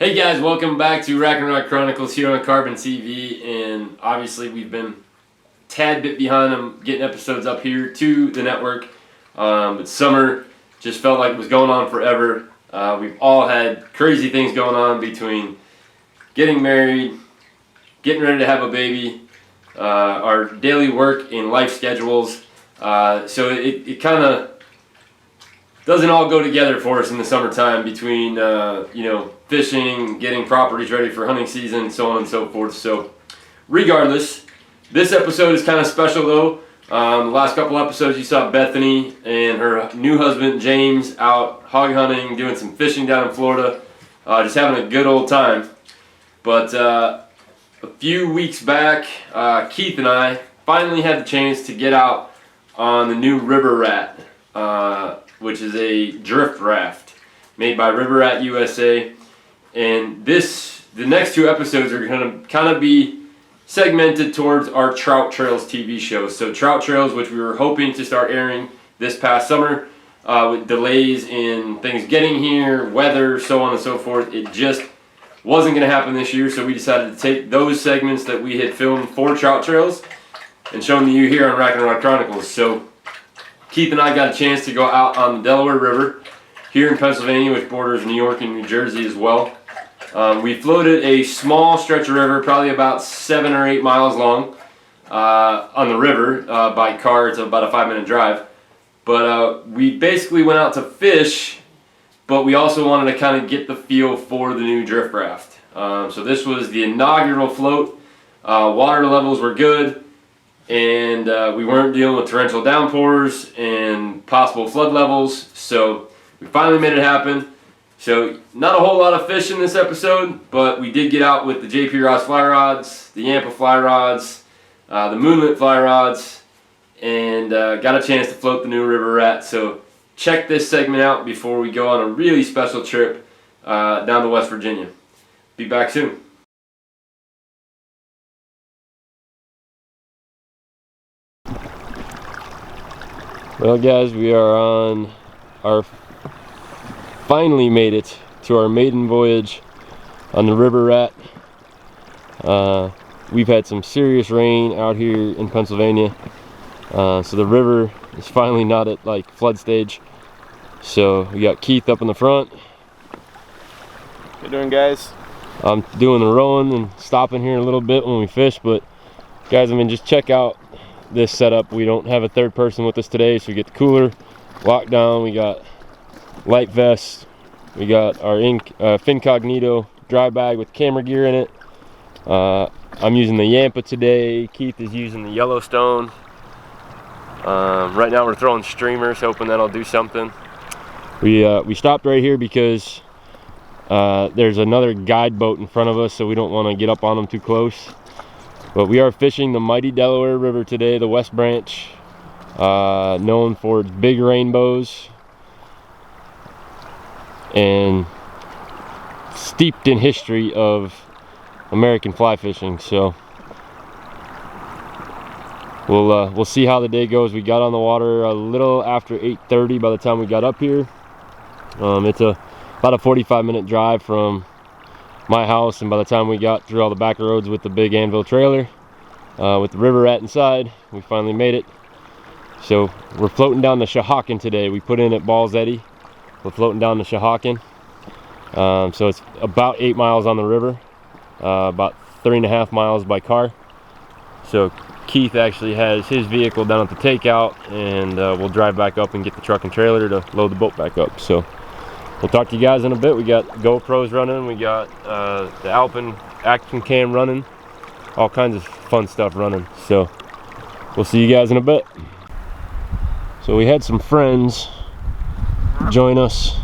Hey guys, welcome back to Rack and Rock Chronicles here on Carbon TV, and obviously we've been a tad bit behind on getting episodes up here to the network, but summer just felt like it was going on forever. We've all had crazy things going on between getting married, getting ready to have a baby, our daily work and life schedules, so it kind of doesn't all go together for us in the summertime between fishing, getting properties ready for hunting season, so on and so forth. So regardless, this episode is kind of special though. The last couple episodes you saw Bethany and her new husband James out hog hunting, doing some fishing down in Florida, just having a good old time. But a few weeks back, Keith and I finally had the chance to get out on the new River Rat, which is a drift raft made by River Rat USA. And the next two episodes are going to kind of be segmented towards our Trout Trails TV show. So Trout Trails, which we were hoping to start airing this past summer, with delays in things getting here, weather, so on and so forth, it just wasn't going to happen this year. So we decided to take those segments that we had filmed for Trout Trails and show them to you here on Rack and Rock Chronicles. So Keith and I got a chance to go out on the Delaware River here in Pennsylvania, which borders New York and New Jersey as well. We floated a small stretch of river, probably about 7 or 8 miles long, on the river by car. It's about a 5-minute drive. But we basically went out to fish, but we also wanted to kind of get the feel for the new drift raft. So this was the inaugural float. Water levels were good, and we weren't dealing with torrential downpours and possible flood levels. So we finally made it happen. So not a whole lot of fish in this episode, but we did get out with the JP Ross fly rods, the Yampa fly rods, the Moonlit fly rods, and got a chance to float the new River Rat. So check this segment out before we go on a really special trip down to West Virginia. Be back soon. Well guys, we are on our finally made it to our maiden voyage on the River Rat. We've had some serious rain out here in Pennsylvania, so the river is finally not at like flood stage. So we got Keith up in the front. How you doing, guys? I'm doing the rowing and stopping here a little bit when we fish, but guys, I mean, just check out this setup. We don't have a third person with us today, so we get the cooler locked down. We got light vest, we got our Fincognito dry bag with camera gear in it. I'm using the Yampa today. Keith is using the Yellowstone. Right now we're throwing streamers, hoping that'll do something. We stopped right here because there's another guide boat in front of us, so we don't want to get up on them too close. But we are fishing the mighty Delaware River today, the West Branch, known for its big rainbows and steeped in history of American fly fishing. So we'll see how the day goes. We got on the water a little after 8:30 by the time we got up here. It's about a 45-minute drive from my house, and by the time we got through all the back roads with the big Anvil trailer with the River Rat inside, we finally made it. So we're floating down the Shahawken today. We put in at Balls Eddy. We're floating down the Shahawken. So it's about 8 miles on the river, about 3.5 miles by car. So Keith actually has his vehicle down at the takeout, and we'll drive back up and get the truck and trailer to load the boat back up. So we'll talk to you guys in a bit. We got GoPros running, we got the Alpen action cam running, all kinds of fun stuff running. So we'll see you guys in a bit. So we had some friends join us.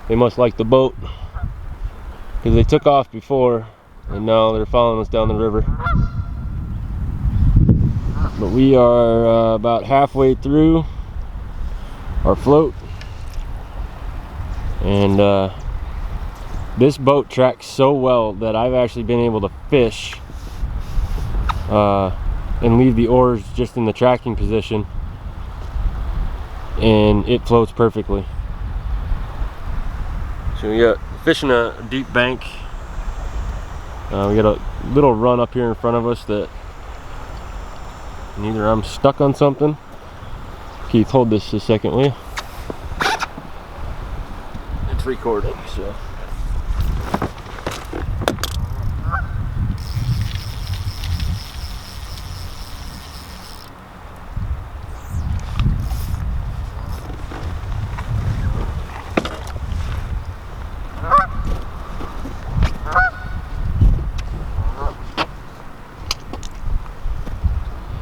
They must like the boat because they took off before and now they're following us down the river. But we are about halfway through our float, and this boat tracks so well that I've actually been able to fish and leave the oars just in the tracking position, and it floats perfectly. So we got fishing a deep bank. We got a little run up here in front of us that either I'm stuck on something. Keith, hold this a second, will you? It's recording, so.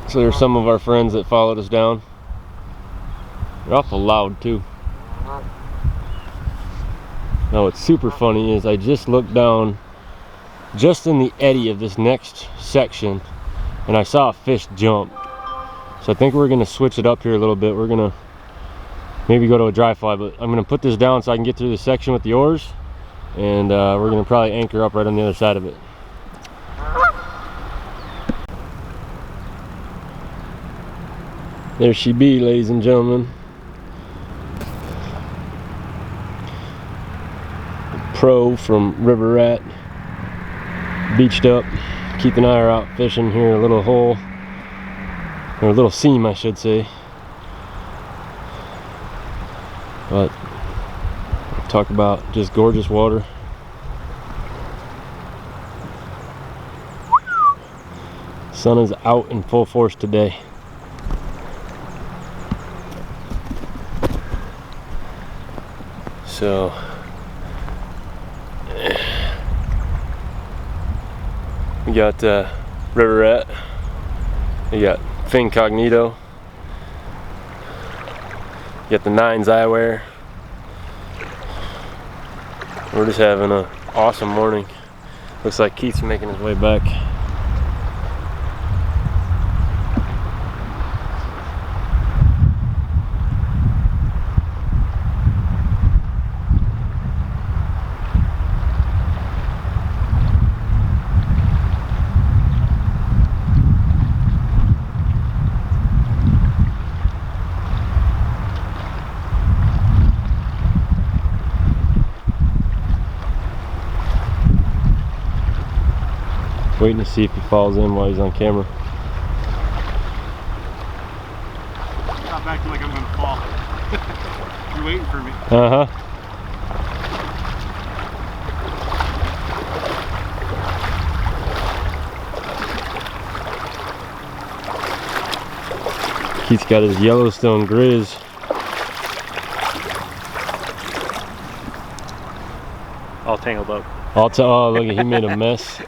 So there's some of our friends that followed us down. They're awful loud too. Now what's super funny is I just looked down just in the eddy of this next section and I saw a fish jump. So I think we're gonna switch it up here a little bit. We're gonna maybe go to a dry fly, but I'm gonna put this down so I can get through this section with the oars, and we're gonna probably anchor up right on the other side of it. There she be, ladies and gentlemen. Pro from River Rat, beached up. Keith and I are out fishing here, a little hole, or a little seam I should say. But talk about just gorgeous water. Sun is out in full force today. So we got River Rat, we got Incognito, you got the 9s eyewear. We're just having an awesome morning. Looks like Keith's making his way back. Waiting to see if he falls in while he's on camera. Got back to like I'm gonna fall. You're waiting for me. Uh-huh. Keith's got his Yellowstone Grizz. All tangled up. Oh, look at, he made a mess.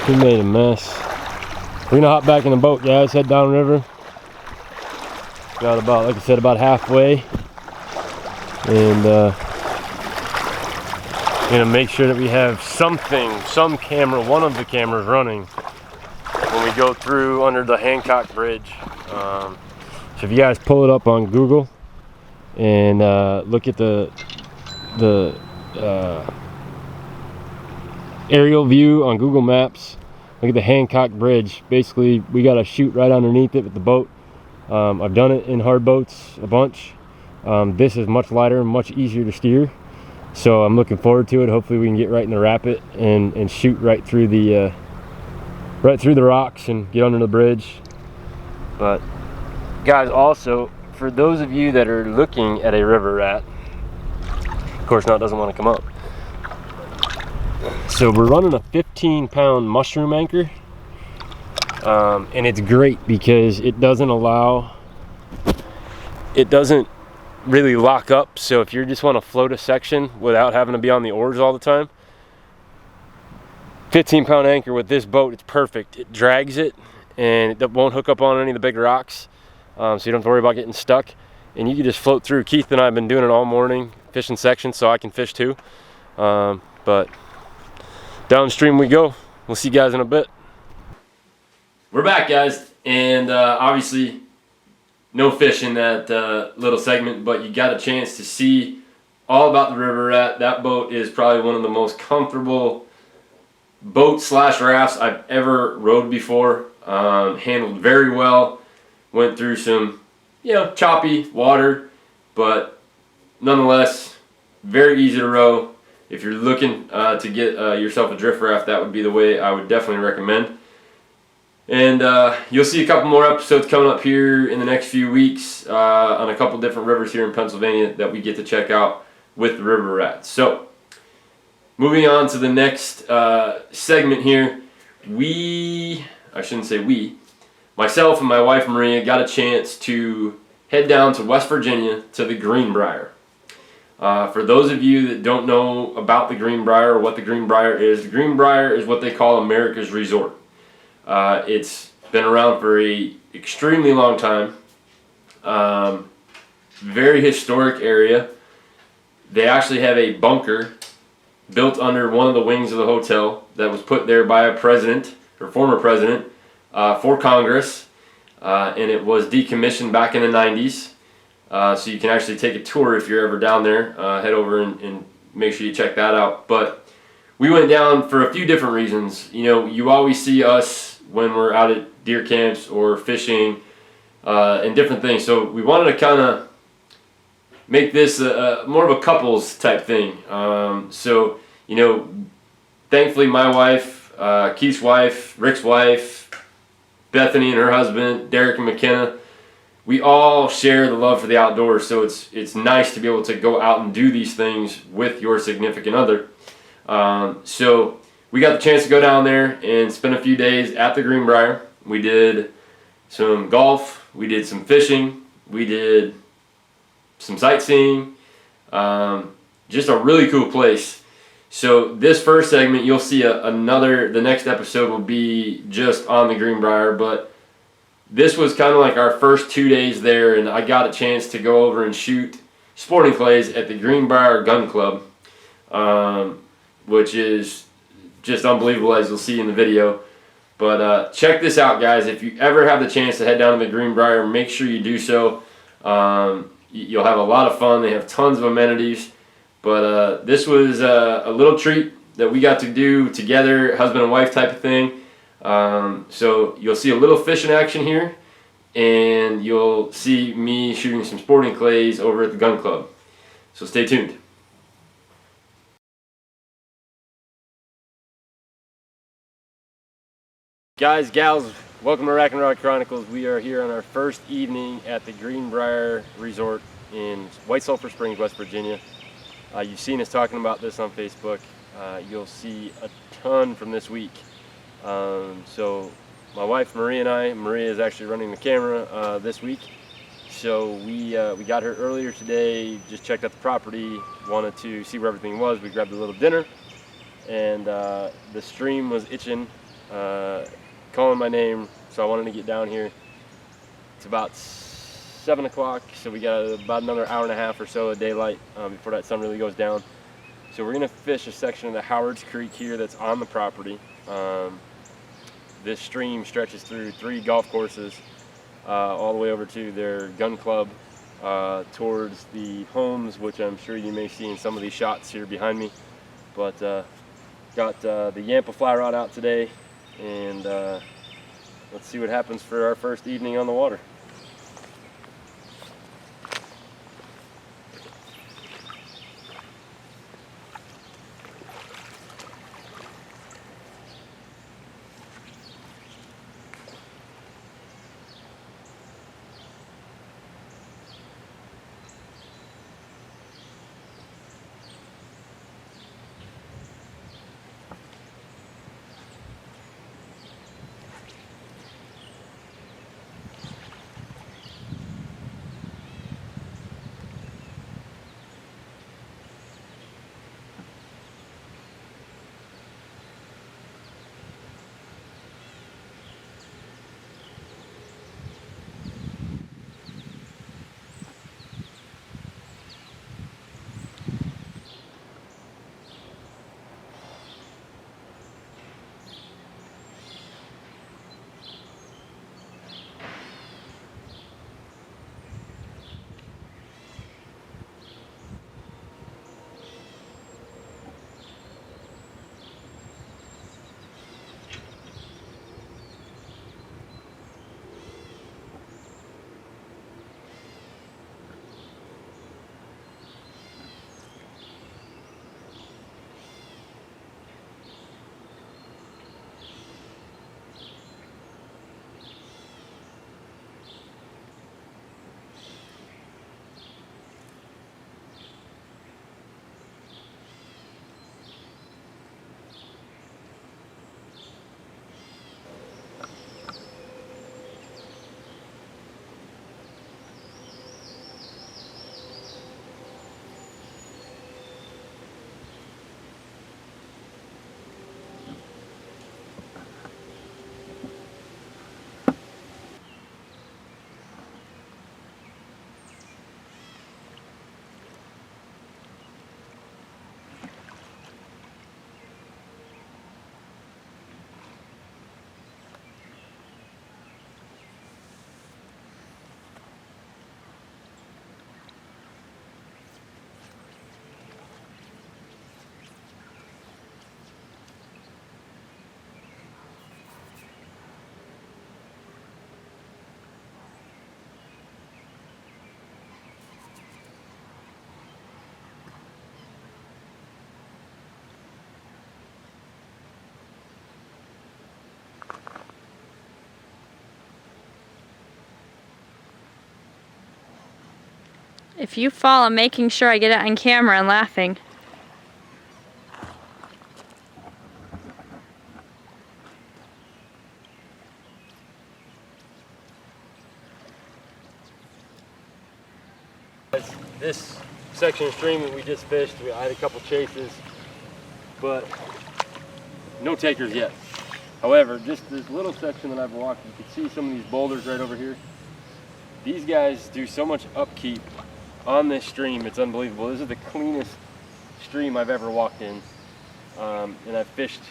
He made a mess. We're gonna hop back in the boat, guys. Head downriver. Got about, like I said, about halfway, and gonna make sure that we have some camera, one of the cameras running when we go through under the Hancock Bridge. So if you guys pull it up on Google and look at the aerial view on Google Maps, look at the Hancock Bridge. Basically, we got to shoot right underneath it with the boat. I've done it in hard boats a bunch. This is much lighter and much easier to steer, so I'm looking forward to it. Hopefully we can get right in the rapid and shoot right through the rocks and get under the bridge. But guys, also for those of you that are looking at a river rat, of course now it doesn't want to come up. So we're running a 15-pound mushroom anchor, and it's great because it doesn't really lock up. So if you just want to float a section without having to be on the oars all the time, 15-pound anchor with this boat, it's perfect. It drags it and it won't hook up on any of the big rocks, so you don't have to worry about getting stuck, and you can just float through. Keith and I have been doing it all morning, fishing sections, so I can fish too. But downstream we go. We'll see you guys in a bit. We're back, guys, and obviously no fish in that little segment, but you got a chance to see all about the River Rat. That boat is probably one of the most comfortable boat / rafts I've ever rode before. Handled very well. Went through some, choppy water, but nonetheless very easy to row. if you're looking to get yourself a drift raft, that would be the way I would definitely recommend. And you'll see a couple more episodes coming up here in the next few weeks on a couple different rivers here in Pennsylvania that we get to check out with the river rats. So, moving on to the next segment here, myself and my wife Maria got a chance to head down to West Virginia to the Greenbrier. For those of you that don't know about the Greenbrier or what the Greenbrier is what they call America's Resort. It's been around for a extremely long time. Very historic area. They actually have a bunker built under one of the wings of the hotel that was put there by a president or former president for Congress, and it was decommissioned back in the 90s. So you can actually take a tour if you're ever down there. Head over and make sure you check that out. But we went down for a few different reasons. You know, you always see us when we're out at deer camps or fishing and different things. So we wanted to kind of make this more of a couples type thing. So, you know, thankfully my wife, Keith's wife, Rick's wife, Bethany and her husband, Derek and McKenna, we all share the love for the outdoors. So it's nice to be able to go out and do these things with your significant other. So we got the chance to go down there and spend a few days at the Greenbrier. We did some golf, we did some fishing, we did some sightseeing, just a really cool place. So this first segment, you'll see the next episode will be just on the Greenbrier, but this was kind of like our first 2 days there, and I got a chance to go over and shoot sporting clays at the Greenbrier Gun Club, which is just unbelievable, as you'll see in the video. But check this out, guys. If you ever have the chance to head down to the Greenbrier, make sure you do so. You'll have a lot of fun. They have tons of amenities. But this was a little treat that we got to do together, husband and wife type of thing. So you'll see a little fishing action here, and you'll see me shooting some sporting clays over at the gun club. So stay tuned. Guys, gals, welcome to Rack and Rod Chronicles. We are here on our first evening at the Greenbrier Resort in White Sulphur Springs, West Virginia. You've seen us talking about this on Facebook. You'll see a ton from this week. So my wife Maria is actually running the camera this week. So we got her earlier today, just checked out the property, wanted to see where everything was. We grabbed a little dinner, and the stream was itching, calling my name, so I wanted to get down here. It's about 7 o'clock, so we got about another hour and a half or so of daylight before that sun really goes down. So we're gonna fish a section of the Howard's Creek here that's on the property. This stream stretches through 3 golf courses all the way over to their gun club, towards the homes, which I'm sure you may see in some of these shots here behind me. But got the Yampa fly rod out today, and let's see what happens for our first evening on the water. If you fall, I'm making sure I get it on camera and laughing. This section of stream that we just fished, I had a couple chases, but no takers yet. However, just this little section that I've walked, you can see some of these boulders right over here. These guys do so much upkeep on this stream, it's unbelievable. This is the cleanest stream I've ever walked in, and I've fished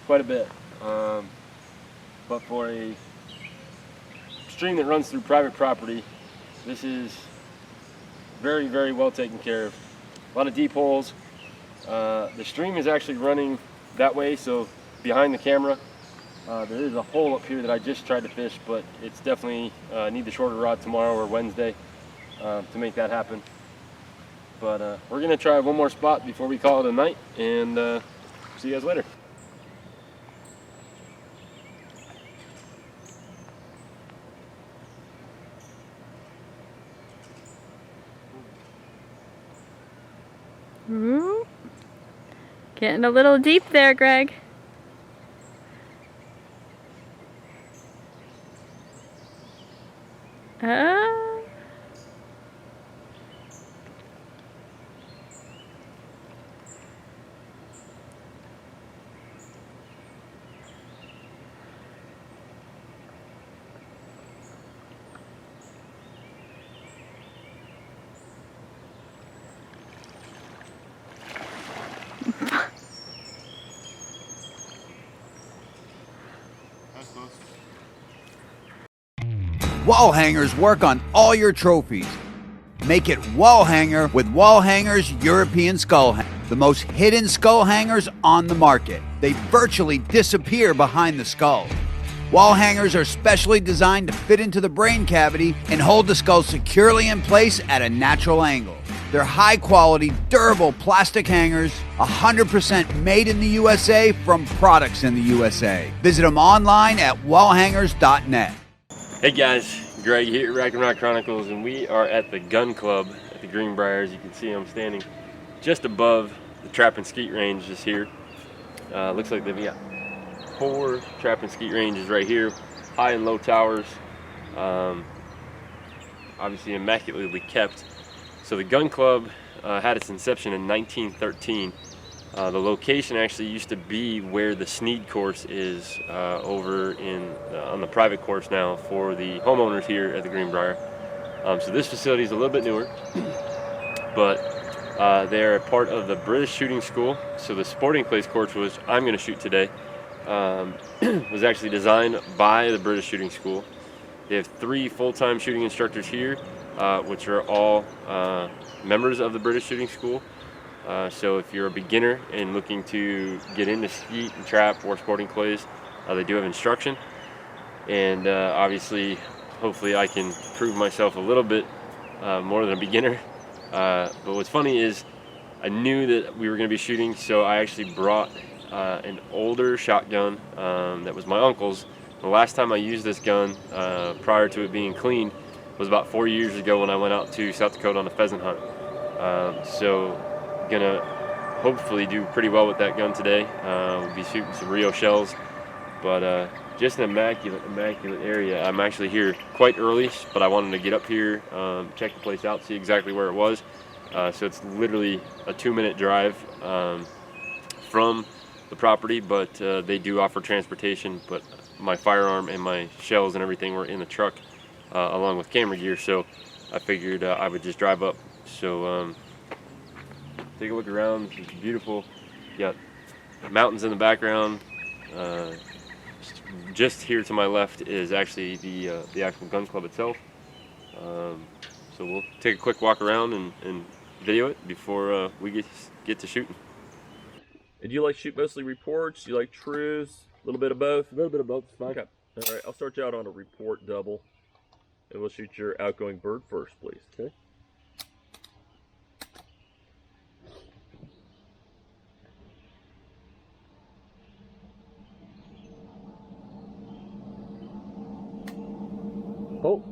quite a bit. But for a stream that runs through private property, this is very, very well taken care of. A lot of deep holes. The stream is actually running that way, so behind the camera, there is a hole up here that I just tried to fish, but it's definitely need the shorter rod tomorrow or Wednesday to make that happen. But we're gonna try one more spot before we call it a night, and see you guys later. Ooh. Getting a little deep there, Greg. Wall hangers work on all your trophies. Make it wall hanger with Wall Hangers European Skull Hanger, the most hidden skull hangers on the market. They virtually disappear behind the skull. Wall hangers are specially designed to fit into the brain cavity and hold the skull securely in place at a natural angle. They're high-quality, durable plastic hangers, 100% made in the USA from products in the USA. Visit them online at wallhangers.net. Hey guys, Greg here at Rack and Rock Chronicles, and we are at the Gun Club at the Greenbrier. As you can see, I'm standing just above the trap and skeet range just here. Looks like they've got 4 trap and skeet ranges right here, high and low towers, obviously immaculately kept. So the Gun Club had its inception in 1913. The location actually used to be where the Sneed course is over on the private course now for the homeowners here at the Greenbrier. So this facility is a little bit newer, but they're a part of the British Shooting School. So the sporting clays course, which I'm going to shoot today, was actually designed by the British Shooting School. They have 3 full-time shooting instructors here, which are all members of the British Shooting School. So if you're a beginner and looking to get into skeet and trap or sporting clays, they do have instruction. And obviously, hopefully I can prove myself a little bit more than a beginner. But what's funny is I knew that we were going to be shooting, so I actually brought an older shotgun that was my uncle's. The last time I used this gun prior to it being cleaned was about 4 years ago when I went out to South Dakota on a pheasant hunt. So gonna hopefully do pretty well with that gun today. We'll be shooting some Rio shells, but just an immaculate area. I'm actually here quite early, but I wanted to get up here, check the place out, see exactly where it was. So it's literally a 2-minute drive from the property, but they do offer transportation. But my firearm and my shells and everything were in the truck along with camera gear, so I figured I would just drive up. So take a look around. It's beautiful. You got mountains in the background. Just here to my left is actually the actual gun club itself. So we'll take a quick walk around and video it before we get to shooting. And do you like shoot mostly reports? Do you like trues? A little bit of both? A little bit of both is fine. Okay. All right, I'll start you out on a report double. And we'll shoot your outgoing bird first, please. Okay. Oh.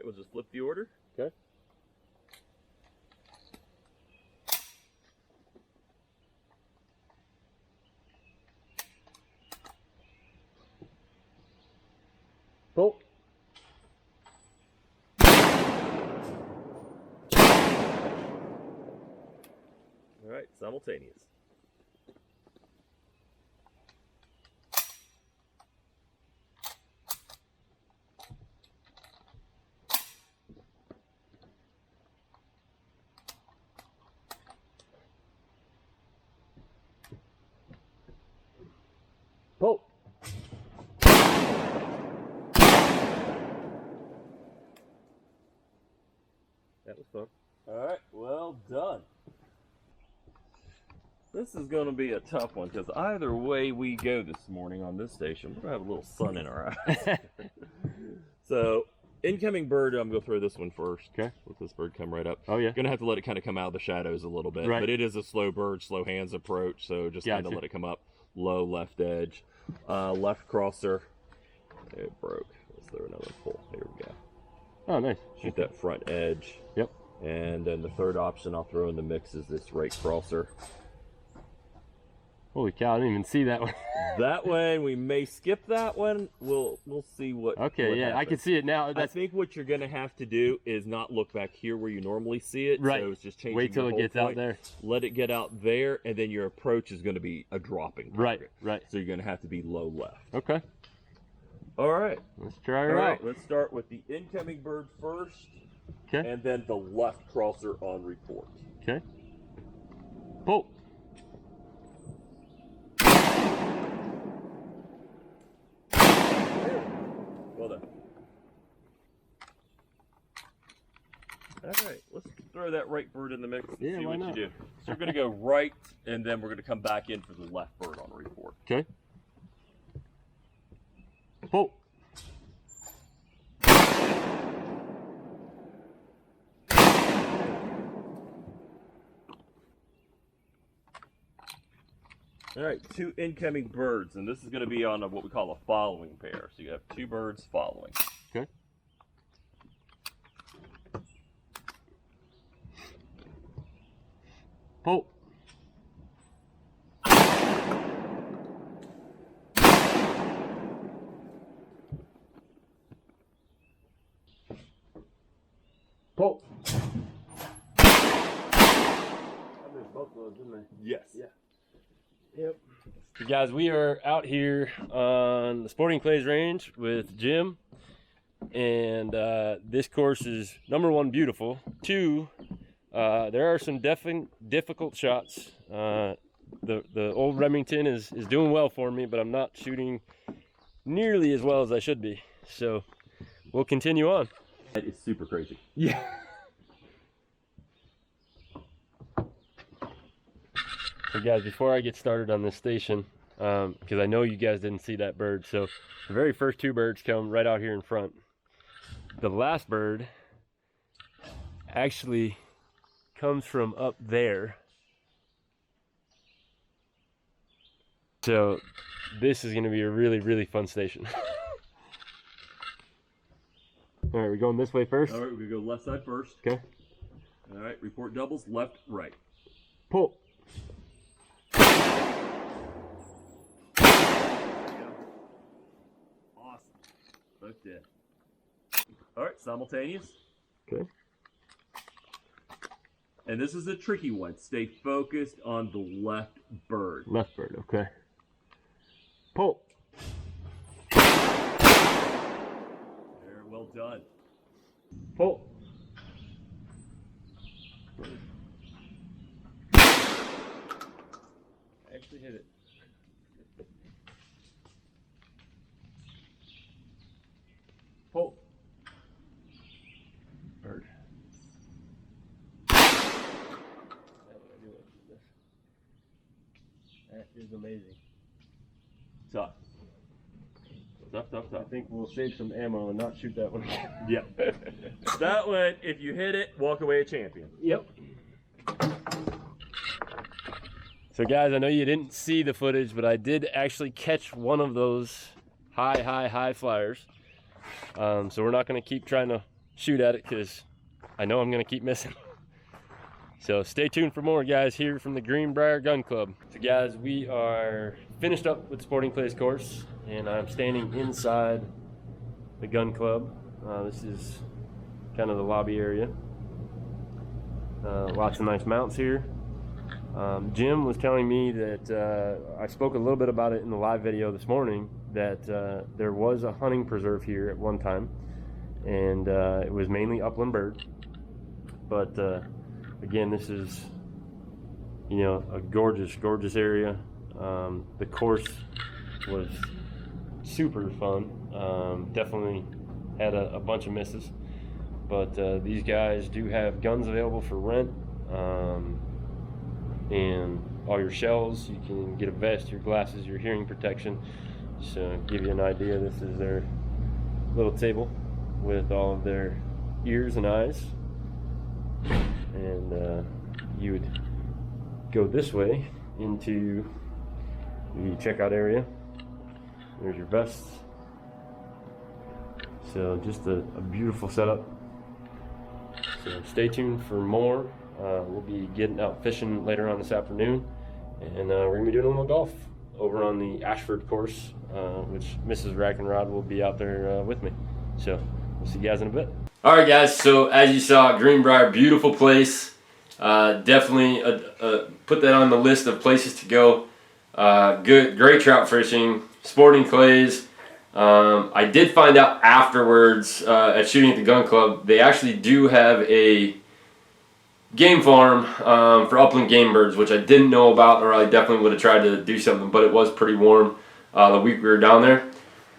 right, we'll just flip the order. Okay. Pull. All right, simultaneous. Pull. That was fun. All right, well done. This is going to be a tough one because either way we go this morning on this station, we're going to have a little sun in our eyes. So, incoming bird, I'm going to throw this one first. Okay. Let this bird come right up. Oh, yeah. Going to have to let it kind of come out of the shadows a little bit. Right. But it is a slow bird, slow hands approach, so just kind of let it come up. Low left edge. Left crosser. It broke. Let's throw another pull. Here we go. Oh, nice. Shoot that front edge. Yep. And then the third option I'll throw in the mix is this right crosser. Holy cow, I didn't even see that one. That one, we may skip that one. We'll see what. Okay, what yeah, happens. I can see it now. I think what you're gonna have to do is not look back here where you normally see it. Right. So it's just changing. Wait till your it whole gets out point. there. Let it get out there, and then your approach is gonna be a dropping target. Right. So you're gonna have to be low left. Okay. All right. Let's try All her right. out. Let's start with the incoming bird first, Okay. and then the left crosser on report. Okay. Pull. Well done. All right, let's throw that right bird in the mix and Yeah, see why what not? you do. So we're going to go right, and then we're going to come back in for the left bird on report. Okay. Pull. All right, 2 incoming birds, and this is going to be on what we call a following pair. So you have 2 birds following. Okay. Pull. Pull. I missed both of those, didn't I? Yes. Yeah. Yep. So guys, we are out here on the Sporting Clays Range with Jim, and this course is number 1, beautiful. 2, there are some difficult shots. The old Remington is doing well for me, but I'm not shooting nearly as well as I should be. So we'll continue on. That is super crazy. Yeah. So guys, before I get started on this station, because I know you guys didn't see that bird, so the very first 2 birds come right out here in front. The last bird actually comes from up there. So this is going to be a really, really fun station. All right, we're going this way first. All right, we're going to go left side first. Okay. All right, report doubles, left, right. Pull. Awesome. Both dead. All right, simultaneous. Okay. And this is a tricky one. Stay focused on the left bird. Left bird, okay. Pull. Very well done. Pull. I actually hit it. Pull. Bird. That is amazing. Tough. Tough. I think we'll save some ammo and not shoot that one. Yeah. That one, if you hit it, walk away a champion. Yep. So guys, I know you didn't see the footage, but I did actually catch one of those high flyers. So we're not going to keep trying to shoot at it because I know I'm going to keep missing. So stay tuned for more, guys, here from the Greenbrier Gun Club. So guys, we are finished up with Sporting Clays course, and I'm standing inside the gun club. This is kind of the lobby area. Lots of nice mounts here. Jim was telling me that I spoke a little bit about it in the live video this morning, that there was a hunting preserve here at one time, and it was mainly upland bird. But again, this is, you know, a gorgeous area. The course was super fun. Definitely had a bunch of misses, but these guys do have guns available for rent, and all your shells. You can get a vest, your glasses, your hearing protection. So give you an idea, this is their little table with all of their ears and eyes. And you would go this way into the checkout area. There's your vests. So just a beautiful setup. So stay tuned for more. We'll be getting out fishing later on this afternoon, and we're gonna be doing a little golf over on the Ashford course, which Mrs. Rackenrod will be out there with me. So we'll see you guys in a bit. All right, guys. So as you saw, Greenbrier, beautiful place. Definitely put that on the list of places to go. Great trout fishing, Sporting Clays. I did find out afterwards at shooting at the gun club, they actually do have a game farm for upland game birds, which I didn't know about, or I definitely would have tried to do something, but it was pretty warm the week we were down there.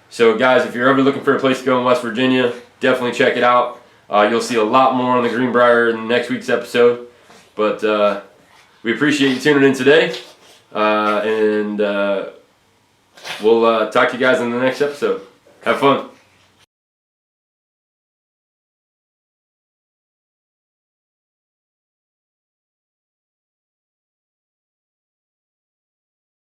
So guys, if you're ever looking for a place to go in West Virginia, definitely check it out. You'll see a lot more on the Greenbrier in next week's episode, but we appreciate you tuning in today, and we'll talk to you guys in the next episode. Have fun.